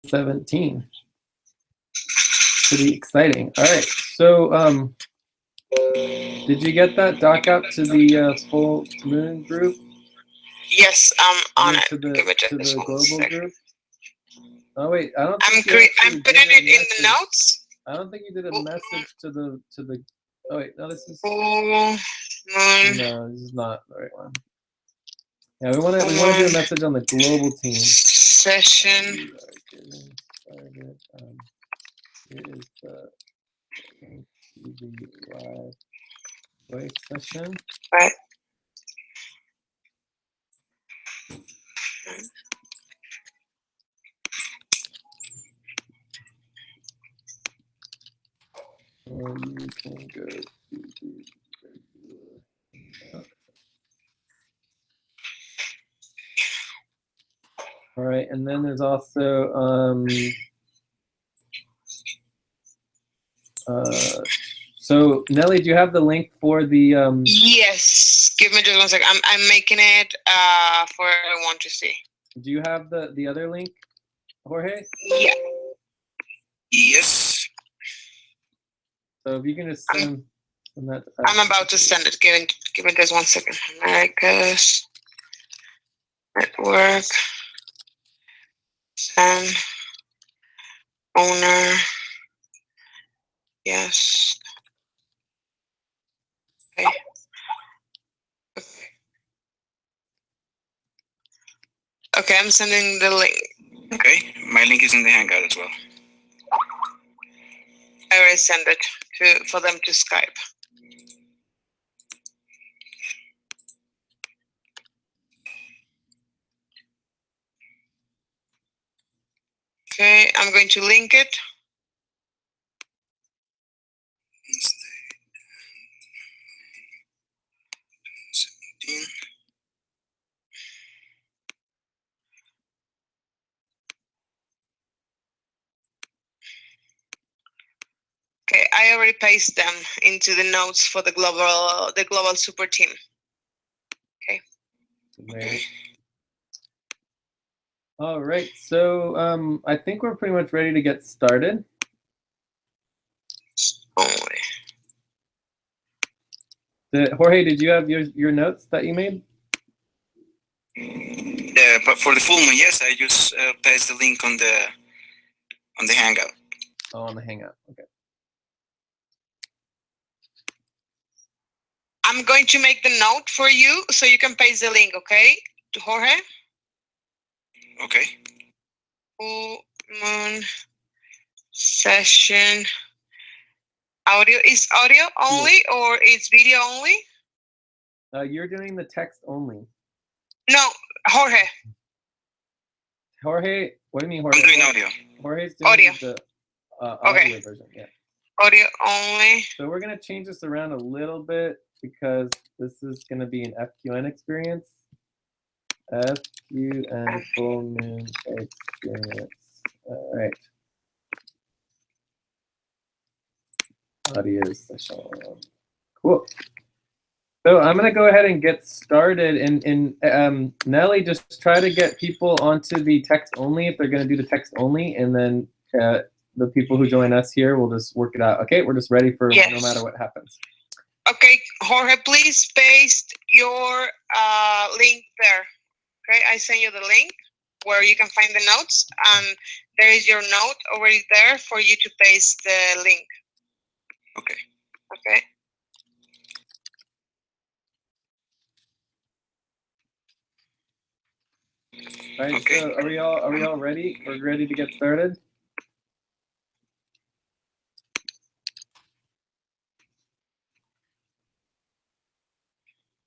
17. Pretty exciting. All right, so did you get that doc out to the full moon group? Yes, I'm on it. To the Give me just one global second. group? Oh wait, I don't. I'm putting it in the notes. I don't think you did a message to the. Oh wait, no, this is. Moon. No, this is not the right one. Yeah, we want to do a message on the global team. Session. Here is the live voice session. Right. You can go to the all right, and then there's also so Nelly, do you have the link for the Yes, give me just 1 second. I'm making it for everyone to see. Do you have the other link, Jorge? Yeah. Yes. So if you can just send that. I'm about to send it. Give me just 1 second. America's Network. Send. Owner. Yes. Okay. Okay, I'm sending the link. Okay, my link is in the Hangout as well. I already sent it for them to Skype. Okay, I'm going to link it. Okay, I already pasted them into the notes for the global super team. Okay. Great. All right, so I think we're pretty much ready to get started. Jorge, did you have your notes that you made? Yeah, but for the full moon, yes, I just paste the link on the Hangout. Oh, on the Hangout. Okay. I'm going to make the note for you so you can paste the link, okay, to Jorge? Okay. Full moon session. Audio is audio only or it's video only? You're doing the text only. No, Jorge. Jorge, what do you mean, Jorge? I'm doing audio. Jorge's doing audio. The audio version, yeah. Audio only. So we're gonna change this around a little bit because this is gonna be an FQN experience. FQN full moon experience. All right. Audio session. Cool. So I'm going to go ahead and get started. And Nelly, just try to get people onto the text only if they're going to do the text only. And then the people who join us here will just work it out. Okay, we're just ready for no matter what happens. Okay, Jorge, please paste your link there. Okay, I send you the link where you can find the notes. And there is your note already there for you to paste the link. Okay. Okay. All right, okay. So are we all ready? We're ready to get started?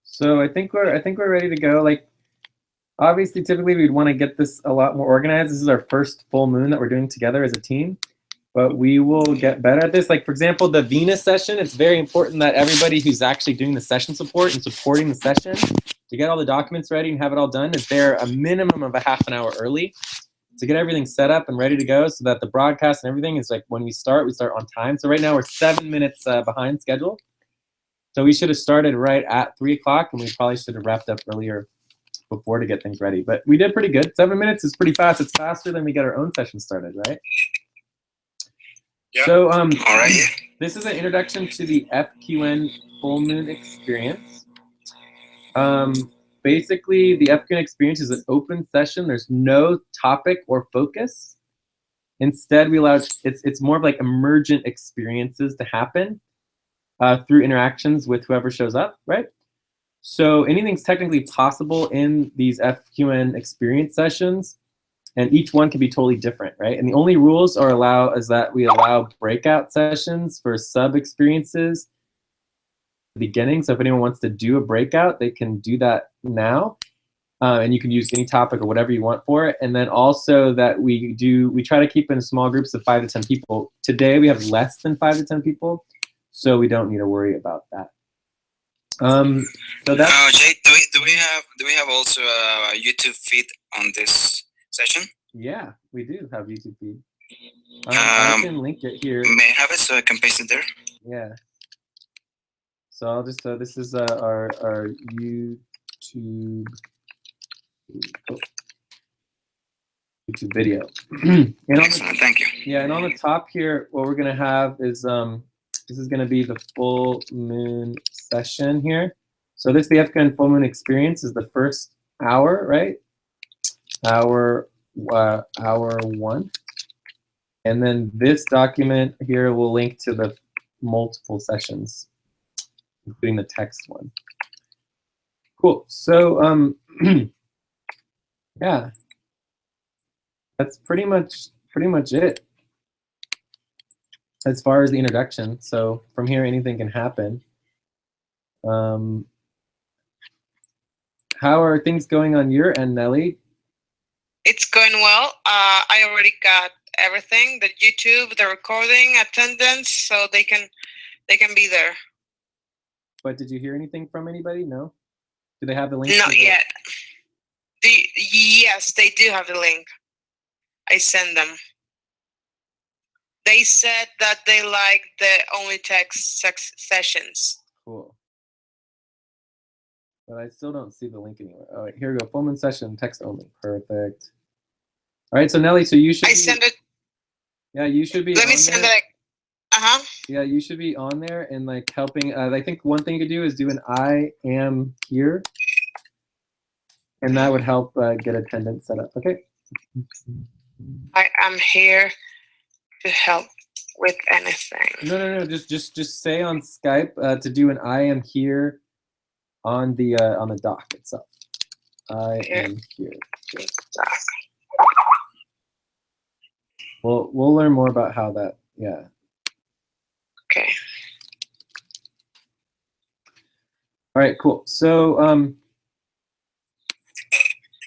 So I think we're ready to go. Like, obviously, typically we'd want to get this a lot more organized. This is our first full moon that we're doing together as a team, but we will get better at this. Like, for example, the Venus session, it's very important that everybody who's actually doing the session support and supporting the session to get all the documents ready and have it all done is there a minimum of a half an hour early to get everything set up and ready to go so that the broadcast and everything is like when we start on time. So right now we're 7 minutes behind schedule. So we should have started right at 3 o'clock and we probably should have wrapped up earlier before to get things ready. But we did pretty good. 7 minutes is pretty fast. It's faster than we get our own session started, right? Yeah. So All right. Yeah. this is an introduction to the FQN full moon experience. Basically, the FQN experience is an open session. There's no topic or focus. Instead, we allow it's more of like emergent experiences to happen through interactions with whoever shows up, right? So anything's technically possible in these FQN experience sessions, and each one can be totally different, right? And the only rules is that we allow breakout sessions for sub experiences at the beginning. So if anyone wants to do a breakout, they can do that now. And you can use any topic or whatever you want for it. And then also that we try to keep in small groups of 5 to 10 people. Today we have less than 5 to 10 people, so we don't need to worry about that. So that's Jay, do we have also a YouTube feed on this session? yeah, we do have YouTube feed. I can link it here. May I have it so I can paste it there? Yeah. So I'll just this is our YouTube video. And Excellent, thank you. yeah, and on the top here, what we're gonna have is this is gonna be the full moon session here. So this the FQN full moon experience is the first hour, right? Hour 1. And then this document here will link to the multiple sessions, including the text one. Cool. So yeah, that's pretty much it as far as the introduction. So from here, anything can happen. How are things going on your end, Nelly? It's going well. I already got everything, the YouTube, the recording, attendance, so they can be there. But did you hear anything from anybody? No? Do they have the link? to Not the- yet. Yes, they do have the link. I send them. They said that they like the only text sessions. Cool. But I still don't see the link anywhere. All right, here we go. Full moon session, text only. Perfect. All right, so Nelly, so you should. I send it. Yeah, you should be. Let me on send there. it. Yeah, you should be on there and like helping. I think one thing you could do is do an I am here, and that would help get attendance set up. Okay. I am here to help with anything. No. Just say on Skype to do an I am here on the doc itself. I am here. We'll learn more about how that. Yeah. Okay. All right. Cool. So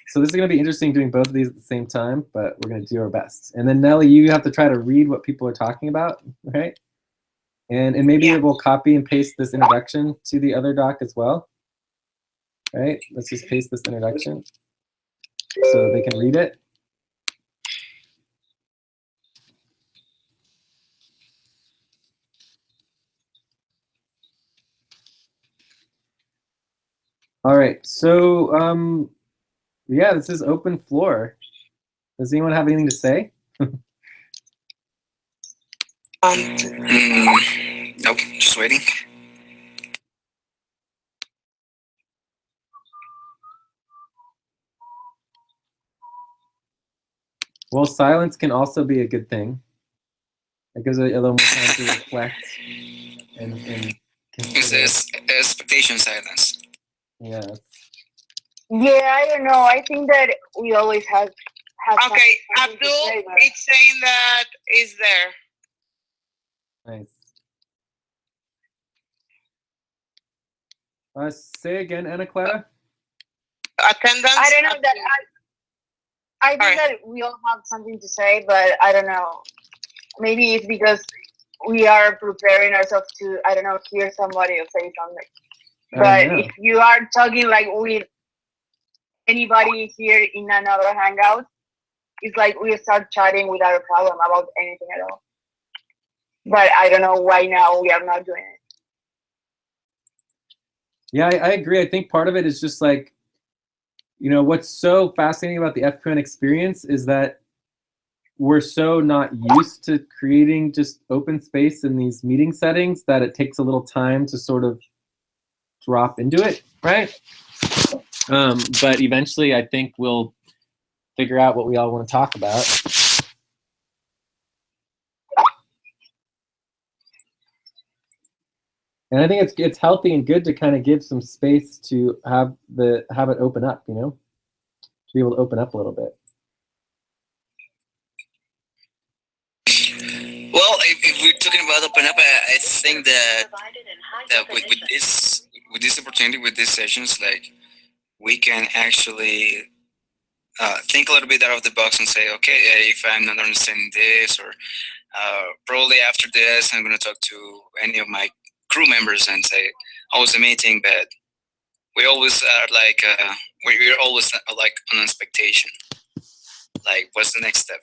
so this is going to be interesting doing both of these at the same time, but we're going to do our best. And then Nelly, you have to try to read what people are talking about, right? And maybe we'll copy and paste this introduction to the other doc as well. Right? Let's just paste this introduction so they can read it. All right, so yeah, this is open floor. Does anyone have anything to say? Nope, just waiting. Well, silence can also be a good thing. It gives a little more time to reflect and It consider. says expectation silence. Yeah. Yeah, I don't know. I think that we always have Okay, something to Abdul, say, but- it's saying that is there. Nice. Say again, Ana Clara. Attendance. I don't know that Abdul. I think Alright. that we all have something to say, but I don't know. Maybe it's because we are preparing ourselves to, I don't know, hear somebody or say something. But Yeah. if you are talking like with anybody here in another hangout, it's like we start chatting without a problem about anything at all. But I don't know why now we are not doing it. Yeah, I agree. I think part of it is just like you know, what's so fascinating about the FQN experience is that we're so not used to creating just open space in these meeting settings that it takes a little time to sort of drop into it, right? But eventually I think we'll figure out what we all want to talk about. And I think it's healthy and good to kind of give some space to have it open up, you know, to be able to open up a little bit. Well, if we're talking about open up, I think that with this opportunity, with these sessions, like we can actually think a little bit out of the box and say, okay, if I'm not understanding this, or probably after this, I'm going to talk to any of my crew members and say, how was the meeting? But we always are like, we're always like on expectation. Like, what's the next step?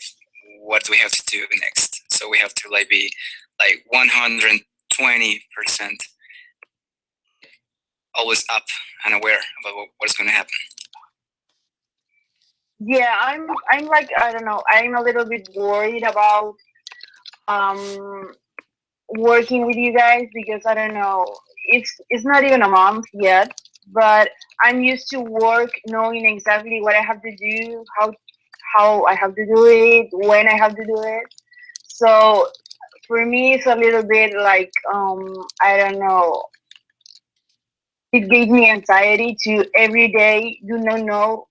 What do we have to do next? So we have to like be like 120% always up and aware about what's going to happen. Yeah, I'm like, I don't know, I'm a little bit worried about working with you guys because I don't know, it's not even a month yet, but I'm used to work knowing exactly what I have to do, how I have to do it, when I have to do it. So for me, it's a little bit like, I don't know, it gave me anxiety to every day do not know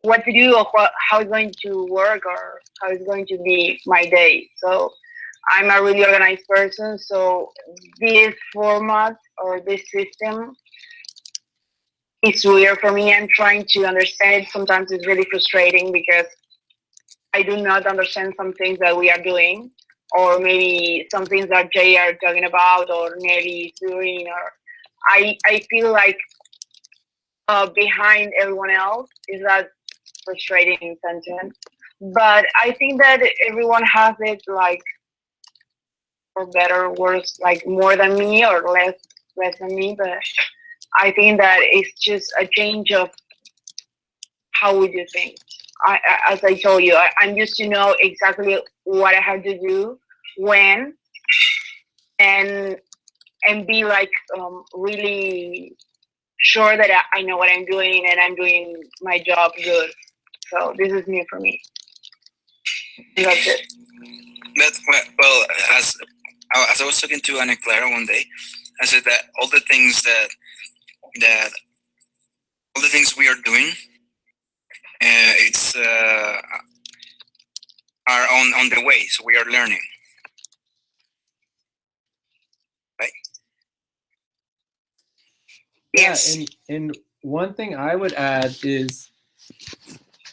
what to do or how it's going to work or how it's going to be my day. So I'm a really organized person. So this format or this system is weird for me. I'm trying to understand it. Sometimes it's really frustrating because I do not understand some things that we are doing, or maybe some things that Jay are talking about, or maybe doing, or I feel like behind everyone else is that frustrating sentence. But I think that everyone has it like, for better or worse, like more than me or less than me. But I think that it's just a change of how we do things. As I told you, I'm used to know exactly what I have to do, when, and be like really sure that I know what I'm doing and I'm doing my job good. So this is new for me. That's it. But, well, as I was talking to Ana Clara one day, I said that all the things all the things we are doing, it's are on the way. So we are learning, right? Yes. Yeah, and one thing I would add is,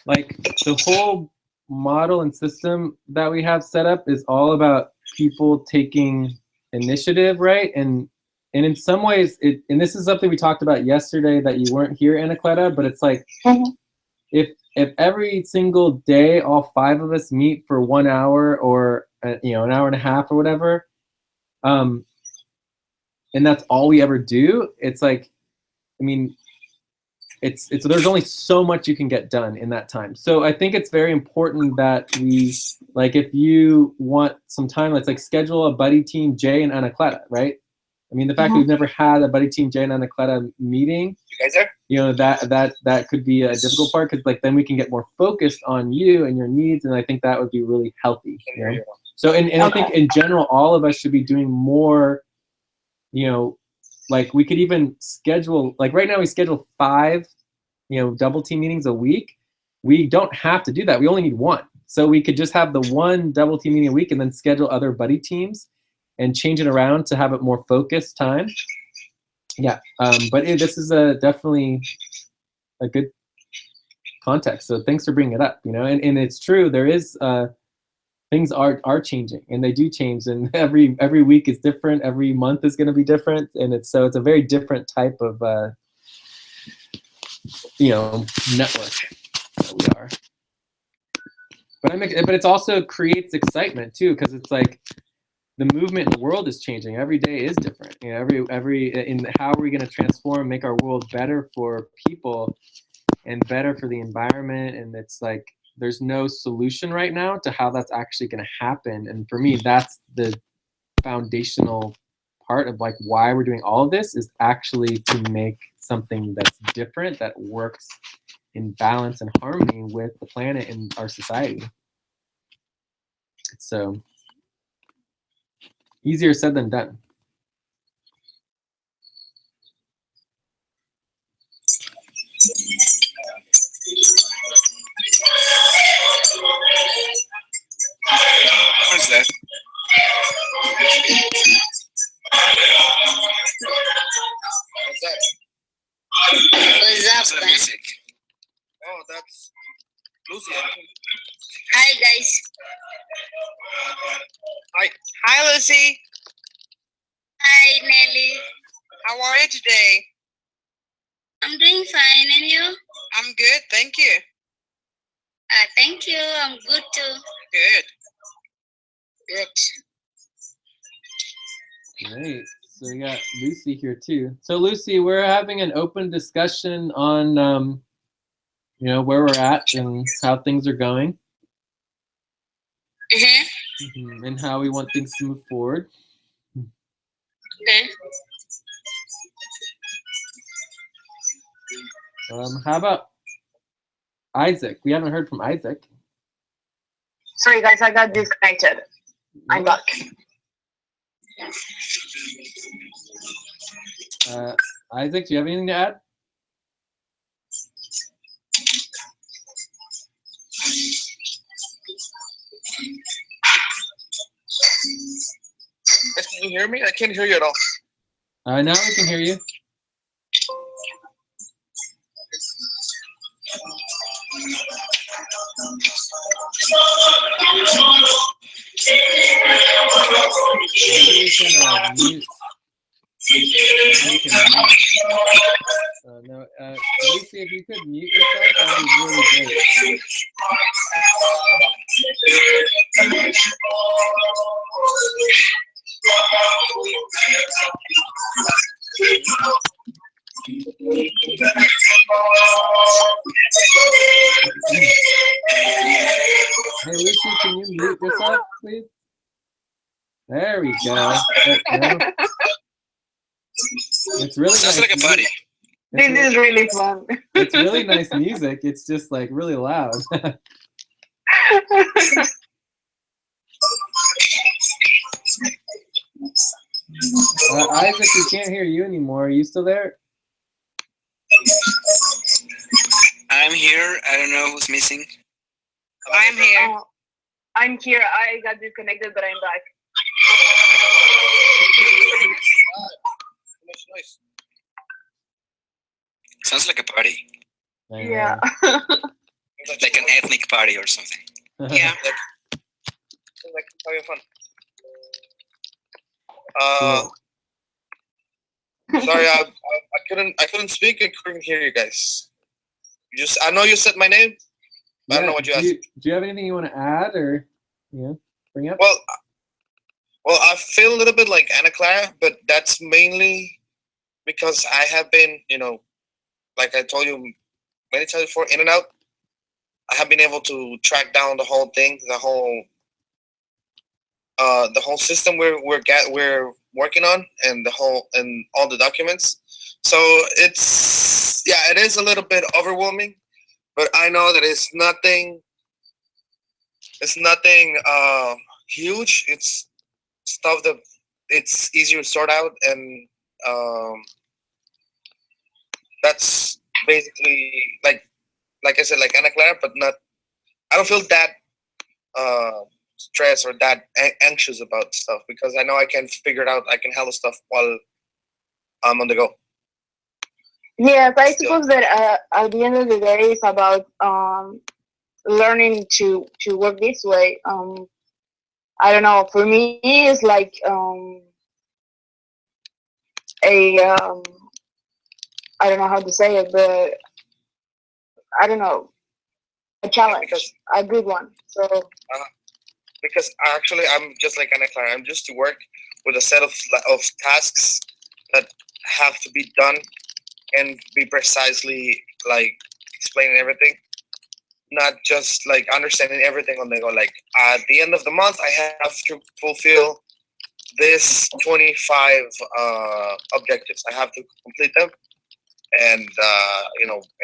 like, the whole model and system that we have set up is all about people taking initiative, right? And in some ways, and this is something we talked about yesterday that you weren't here, Anacleta, but it's like, if every single day all 5 of us meet for 1 hour or an hour and a half or whatever, and that's all we ever do, it's like, I mean, it's there's only so much you can get done in that time. So I think it's very important that we, like, if you want some time, let's like schedule a buddy team, Jay and Anacleta, right? I mean, the fact that we've never had a buddy team, Jay and Anacleta meeting, You guys there? you know, that could be a difficult part, because like then we can get more focused on you and your needs, and I think that would be really healthy. You know? So and I think in general, all of us should be doing more, you know, like we could even schedule, like right now we schedule 5, double team meetings a week. We don't have to do that. We only need 1. So we could just have the 1 double team meeting a week and then schedule other buddy teams and change it around to have it more focused time. Yeah, but this is definitely a good context. So thanks for bringing it up, and it's true. There is, things are changing, and they do change, and every week is different. Every month is going to be different, and it's a very different type of network that we are. But it's also creates excitement too, because it's like the movement in the world is changing. Every day is different. Every in how are we going to transform, make our world better for people? and better for the environment. And it's like there's no solution right now to how that's actually going to happen. And for me, that's the foundational part of like why we're doing all of this, is actually to make something that's different, that works in balance and harmony with the planet and our society. So easier said than done. What's that? What's that? What's What's up, that man? music? Oh, that's Lucy. Hi, guys. Hi, Lucy. Hi, Nelly. How are you today? I'm doing fine, and you? I'm good, thank you. Thank you. I'm good too. Good. Good. Great. So we got Lucy here too. So Lucy, we're having an open discussion on you know, where we're at and how things are going, and how we want things to move forward. Okay. How about Isaac? We haven't heard from Isaac. Sorry, guys, I got disconnected. I'm back. Isaac, do you have anything to add? Can you hear me? I can't hear you at all. Now we can hear you. Maybe we can mute. No, Lucy, if you could mute yourself, that'd be really great. Hey, Lucy, can you mute yourself, please? There we go. It's really Sounds nice like a party. music. This is really fun. It's really nice music. It's just like really loud. Isaac, we can't hear you anymore. Are you still there? I'm here. I don't know who's missing. I'm here. I'm here. I got disconnected, but I'm back. Nice. Sounds like a party. Yeah. Like an ethnic party or something. Yeah. Like having fun. Cool. Sorry, I couldn't speak. I couldn't hear you guys. I know you said my name. I don't know what you asked. Do you have anything you want to add or bring up? Well, I feel a little bit like Ana Clara, but that's mainly because I have been, like I told you many times before, in and out. I have been able to track down the whole thing, the whole system we're working on, and all the documents. So it is a little bit overwhelming, but I know that it's nothing huge. It's stuff that it's easier to sort out, and that's basically like I said, like Ana Clara, but not. I don't feel that stressed or that anxious about stuff because I know I can figure it out. I can handle stuff while I'm on the go. Yes, I suppose that at the end of the day, it's about learning to work this way. I don't know. For me, it's like I don't know how to say it, but I don't know, a challenge, a good one. So because actually, I'm just like Ana Clara. I'm just to work with a set of tasks that have to be done and be precisely explaining everything, not just like understanding everything on the go. Like at the end of the month, I have to fulfill this 25 objectives. I have to complete them, and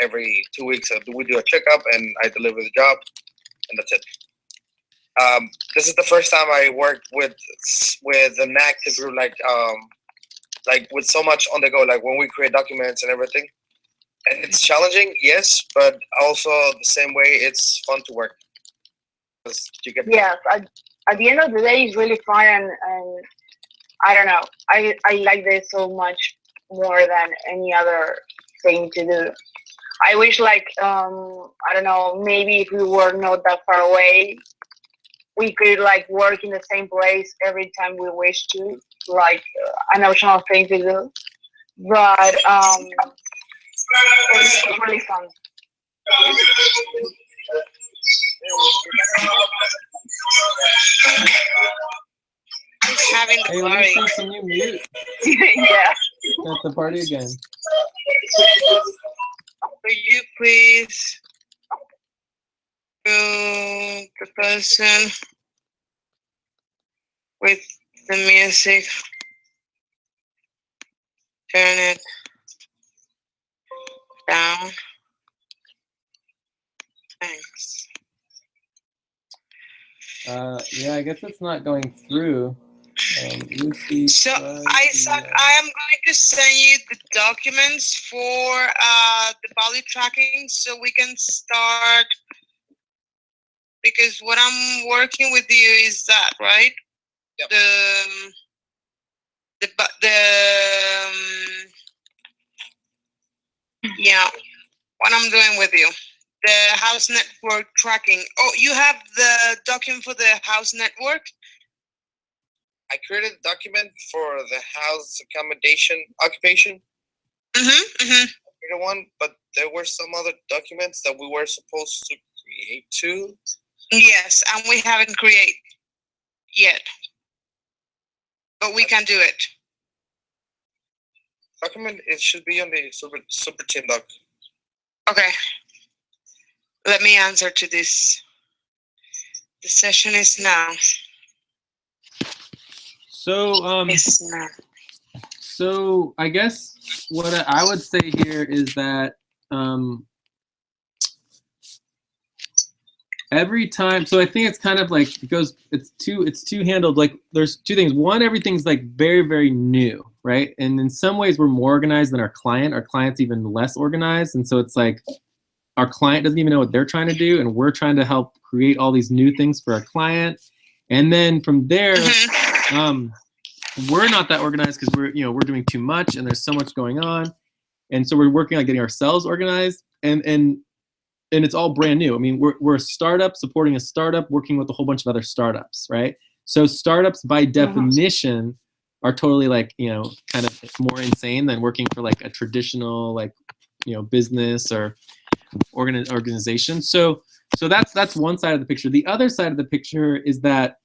every 2 weeks we do a checkup, and I deliver the job, and that's it. This is the first time I worked with an active group, like with so much on the go, like when we create documents and everything. And it's challenging, yes, but also the same way it's fun to work. 'Cause you get Yes, at the end of the day, it's really fun, and I don't know. I like this so much more than any other thing to do. I wish, like, I don't know, maybe if we were not that far away, we could like work in the same place every time we wish to, like an optional thing to do. But it's really fun. Who's having the Hey, party? Lucy, can you mute Yeah. at the party again? Will you please go the person with the music? Turn it down. Thanks. Yeah, I guess it's not going through. Lucy, So try Isaac, the, I am going to send you the documents for the value tracking so we can start, because what I'm working with you is that, right? Yep. Yeah, what I'm doing with you, the house network tracking. Oh, you have the document for the house network? I created a document for the house accommodation occupation. Created one, but there were some other documents that we were supposed to create too. Yes, and we haven't created yet, but we can do it. Document, it should be on the super team doc. Okay. Let me answer to this. The session is now. So, It's now. so I guess what I would say here is that every time, so I think it's kind of like it's two handled. Like there's two things. One, everything's like very, very new, right? And in some ways we're more organized than our client. Our client's even less organized, and so it's like our client doesn't even know what they're trying to do, and we're trying to help create all these new things for our client. And then from there, we're not that organized because we're doing too much, and there's so much going on, and so we're working on getting ourselves organized, and it's all brand new. I mean, we're a startup supporting a startup, working with a whole bunch of other startups, right? So startups by definition are totally like, kind of more insane than working for like a traditional like, business or organization. So that's one side of the picture. The other side of the picture is that,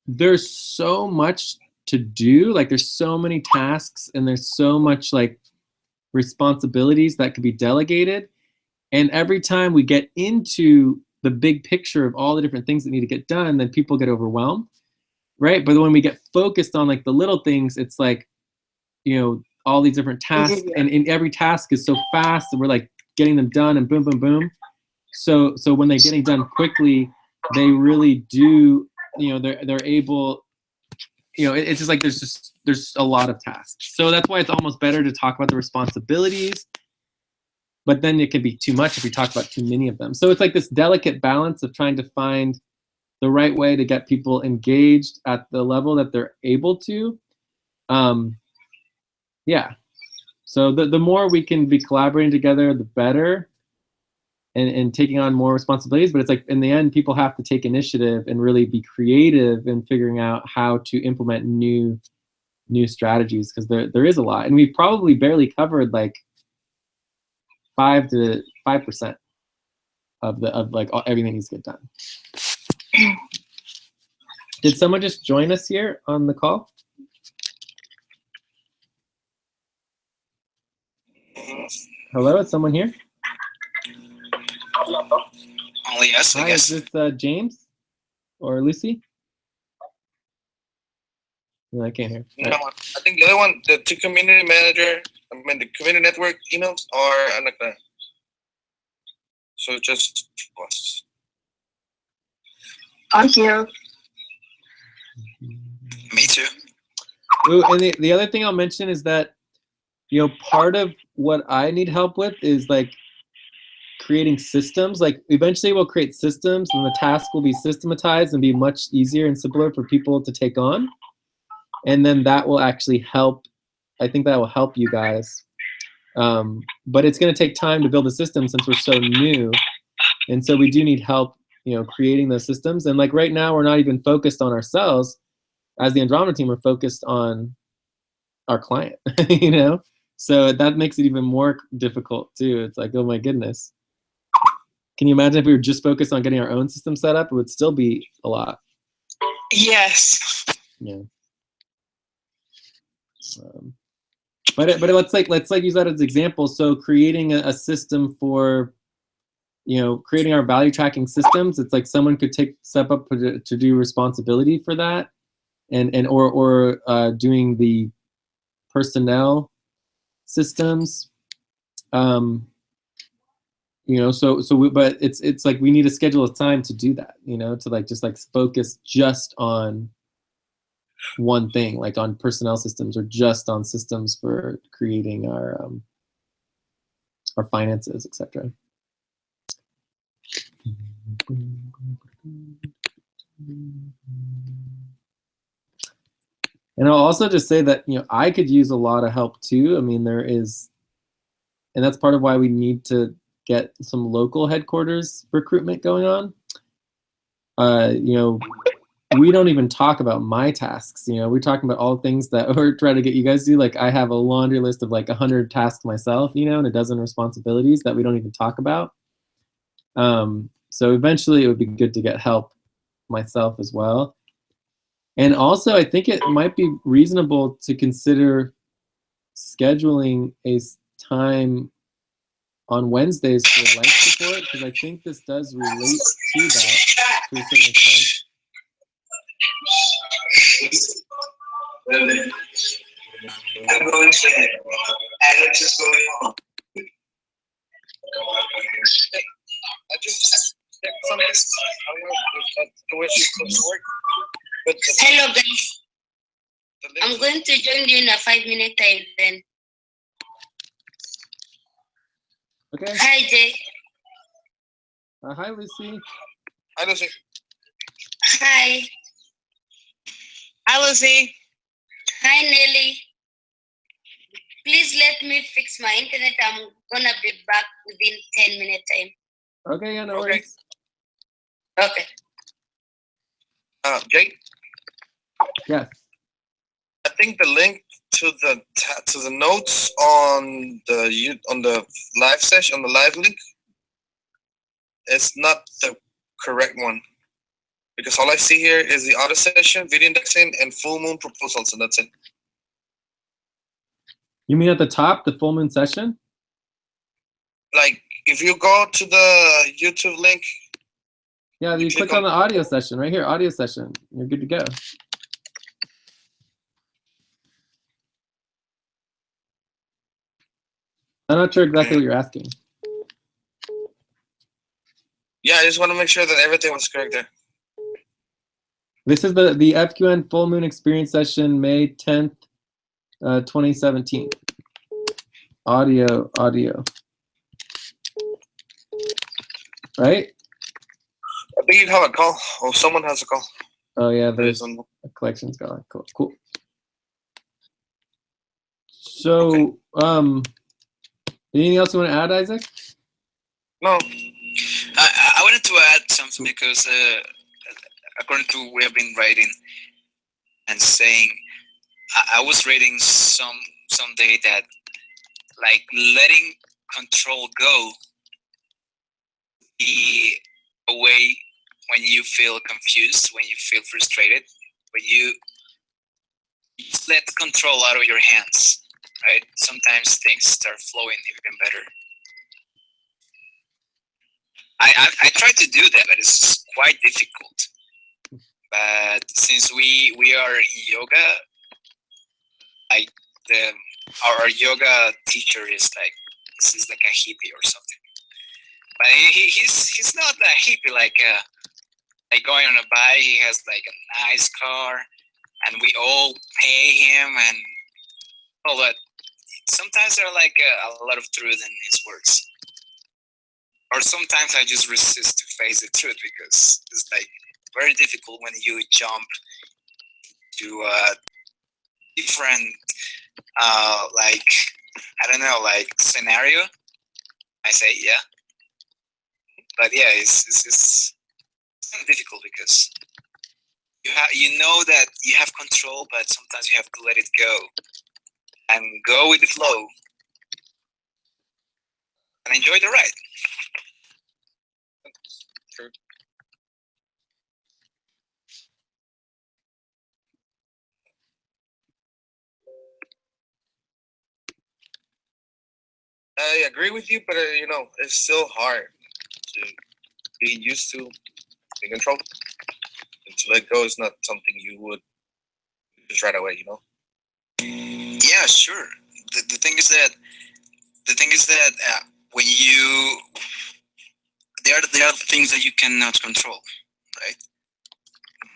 there's so much to do. Like there's so many tasks and there's so much like responsibilities that could be delegated. And every time we get into the big picture of all the different things that need to get done, then people get overwhelmed, right? But when we get focused on like the little things, it's like, all these different tasks, and every task is so fast and we're like getting them done and boom, boom, boom. So when they're getting done quickly, they really do, they're able, it's just like there's a lot of tasks. So that's why it's almost better to talk about the responsibilities, but then it can be too much if we talk about too many of them. So it's like this delicate balance of trying to find the right way to get people engaged at the level that they're able to. Yeah. So the more we can be collaborating together, the better, and taking on more responsibilities. But it's like in the end, people have to take initiative and really be creative in figuring out how to implement new strategies, because there is a lot, and we've probably barely covered like 5% of everything needs to get done. Did someone just join us here on the call? Hello, is someone here? Only us, I Hi, guess. is this James or Lucy? No, I can't hear. All No, right. I think the other one, the two community manager, the community network emails are Ana Clara. So just us. I'm here. Me too. Ooh, and the other thing I'll mention is that, you know, part of what I need help with is like creating systems. Like eventually we'll create systems and the task will be systematized and be much easier and simpler for people to take on. And then that will actually help. I think that will help you guys. But it's going to take time to build a system since we're so new. And so we do need help, you know, creating those systems. And like right now, we're not even focused on ourselves. As the Andromeda team, we're focused on our client, you know? So that makes it even more difficult too. It's like, oh my goodness. Can you imagine if we were just focused on getting our own system set up? It would still be a lot. Yes. Yeah. But let's use that as an example. So creating a system for, you know, creating our value tracking systems. It's like someone could step up to do responsibility for that, or doing the personnel systems. You know, but it's like we need to schedule a time to do that. You know, to like just like focus just on one thing, like on personnel systems or just on systems for creating our finances, etc. And I'll also just say that, you know, I could use a lot of help too. I mean, there is, and that's part of why we need to get some local headquarters recruitment going on. You know, we don't even talk about my tasks. You know, we're talking about all things that we're trying to get you guys to do. Like I have a laundry list of like 100 tasks myself, you know, and a dozen responsibilities that we don't even talk about. So eventually it would be good to get help myself as well. And also I think it might be reasonable to consider scheduling a time on Wednesdays for life support, because I think this does relate to that to a certain extent. I'm going to Alex is going on. I just checked something. I don't know if that's the way she's supposed to work. But Hello, guys. the link- I'm going to join you in a 5-minute time then. Okay. Hi, Jay. Hi, Lucy. I don't see. Hi. Hi, Lucy. Hi, Nelly. Please let me fix my internet. I'm gonna be back within 10-minute time. Okay, yeah, no Okay. worries. Okay. Jay, Yes. I think the link to the notes on the live session, on the live link, it's not the correct one, because all I see here is the auto session, video indexing, and full moon proposals, and that's it. You mean at the top, the full moon session? Like if you go to the YouTube link, Yeah, you click on the audio session right here, audio session. You're good to go. I'm not sure exactly what you're asking. yeah, I just want to make sure that everything was correct there. This is the FQN Full Moon Experience session, May 10th, 2017. Audio. Right? I think you have a call, or someone has a call. Oh yeah, there's There's a collection's going. Cool. So, anything else you want to add, Isaac? No, I wanted to add something because according to what we have been writing and saying, I was reading someday that like letting control go be a way when you feel confused, when you feel frustrated, when you just let control out of your hands. right? Sometimes things start flowing even better. I try to do that, but it's quite difficult. But since we are in yoga, like our yoga teacher is like, this is like a hippie or something. But he's not a hippie like going on a bike. He has like a nice car, and we all pay him and all that. Sometimes there are like a lot of truth in his words, or sometimes I just resist to face the truth because it's like very difficult when you jump to a different like I don't know, like scenario. I say yeah, but yeah, it's difficult because you know that you have control, but sometimes you have to let it go and go with the flow and enjoy the ride. True. I agree with you, but it's still hard to be used to being controlled. And to let go is not something you would just right away. Yeah, sure. The thing is that when you there are things that you cannot control, right?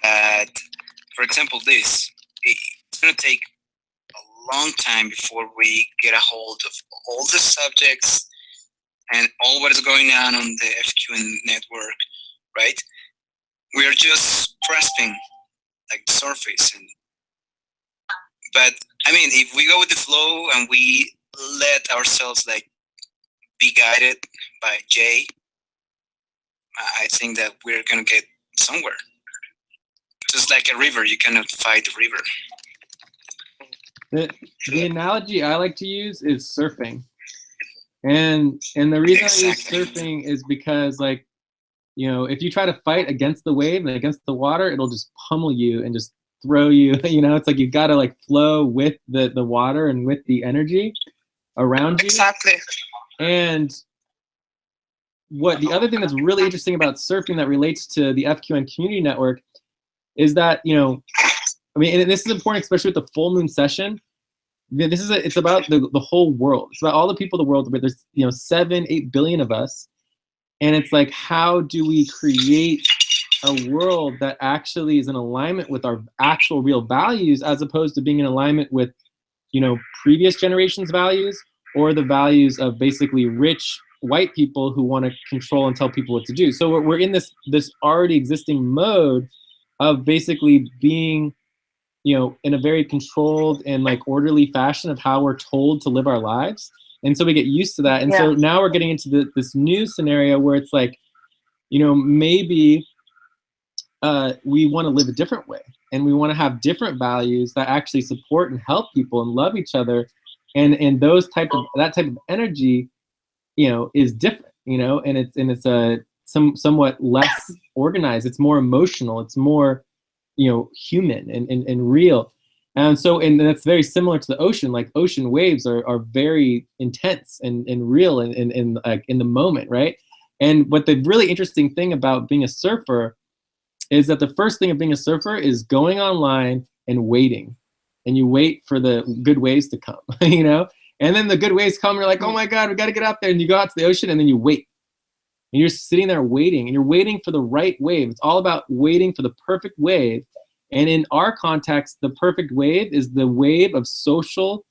But for example, it's gonna take a long time before we get a hold of all the subjects and all what is going on the FQN network, right? We are just grasping like the surface, but I mean, if we go with the flow and we let ourselves like be guided by Jay, I think that we're gonna get somewhere. Just like a river, you cannot fight the river. The analogy I like to use is surfing, and the reason I use surfing is because, like, if you try to fight against the wave and against the water, it'll just pummel you and just throw you. It's like you've got to like flow with the water and with the energy around you. Exactly. And what the other thing that's really interesting about surfing that relates to the FQN community network is that, and this is important, especially with the full moon session. It's about the whole world. It's about all the people in the world. Where there's 7-8 billion of us, and it's like, how do we create a world that actually is in alignment with our actual real values, as opposed to being in alignment with previous generations' values, or the values of basically rich white people who want to control and tell people what to do. So we're in this already existing mode of basically being in a very controlled and like orderly fashion of how we're told to live our lives. And so we get used to that. And so now we're getting into this new scenario where it's like, maybe we want to live a different way, and we want to have different values that actually support and help people and love each other. And that type of energy, is different, and it's somewhat less organized. It's more emotional. It's more, human and real. And so, and that's very similar to the ocean. Like, ocean waves are very intense and real and in the moment, right? And what the really interesting thing about being a surfer is that the first thing of being a surfer is going online and waiting. And you wait for the good waves to come, And then the good waves come, you're like, oh my God, we got to get out there. And you go out to the ocean, and then you wait. And you're sitting there waiting, and you're waiting for the right wave. It's all about waiting for the perfect wave. And in our context, the perfect wave is the wave of social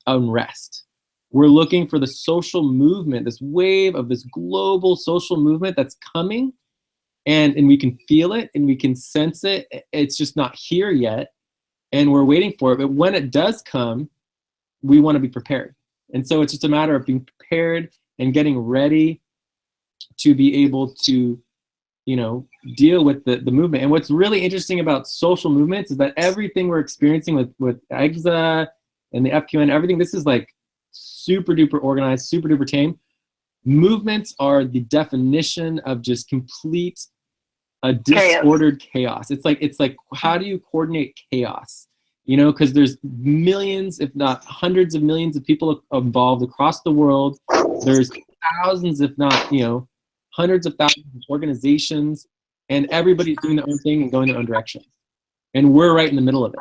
unrest. We're looking for the social movement, this wave of this global social movement that's coming. And we can feel it and we can sense it. It's just not here yet. And we're waiting for it. But when it does come, we want to be prepared. And so it's just a matter of being prepared and getting ready to be able to, deal with the movement. And what's really interesting about social movements is that everything we're experiencing with EXA and the FQN, everything, this is like super duper organized, super duper tame. Movements are the definition of just complete disordered chaos. It's like how do you coordinate chaos? you know, because there's millions, if not hundreds of millions of people involved across the world. There's thousands, if not, you know, hundreds of thousands of organizations, and everybody's doing their own thing and going their own direction. And we're right in the middle of it,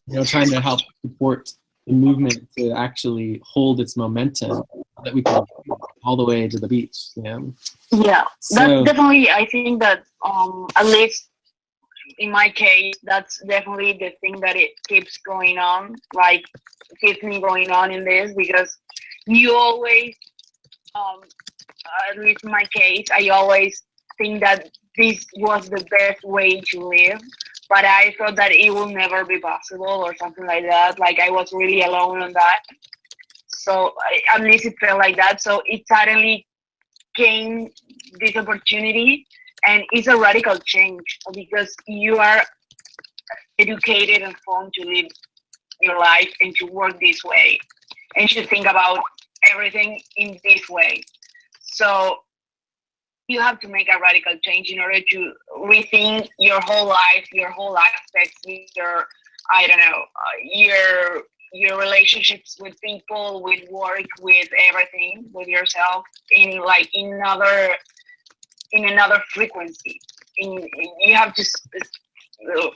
you know, trying to help support the movement to actually hold its momentum so that we can go all the way to the beach. You know? Yeah, So- that's definitely, I think that at least in my case, that's definitely the thing that it keeps going on, like keeps me going on in this, because you always, at least in my case, I always think that this was the best way to live, but I thought that it will never be possible or something like that. Like I was really alone on that. So at least it felt like that. So it suddenly came this opportunity, and it's a radical change because you are educated and formed to live your life and to work this way and to think about everything in this way. So you have to make a radical change in order to rethink your whole life, your whole aspects, your, I don't know, your relationships with people, with work, with everything, with yourself in like in another frequency. You have to,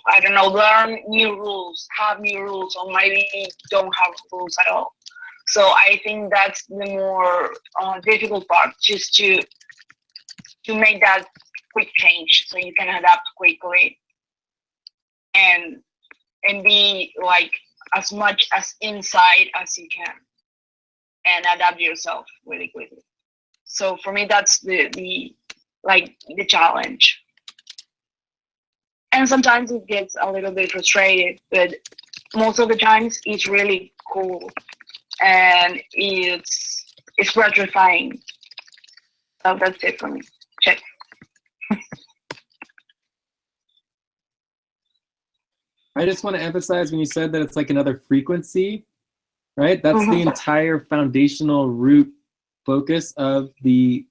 I don't know, learn new rules, have new rules, or maybe don't have rules at all. So I think that's the more difficult part, just to make that quick change so you can adapt quickly and be like as much as inside as you can and adapt yourself really quickly. So for me, that's the challenge. And sometimes it gets a little bit frustrated, but most of the times it's really cool and it's gratifying. So that's it for me. Check. I just want to emphasize when you said that it's like another frequency, right? That's the entire foundational root focus of the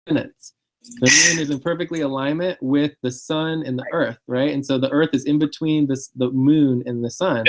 planets. The moon is in perfectly alignment with the sun and the earth, right? And so the earth is in between the moon and the sun.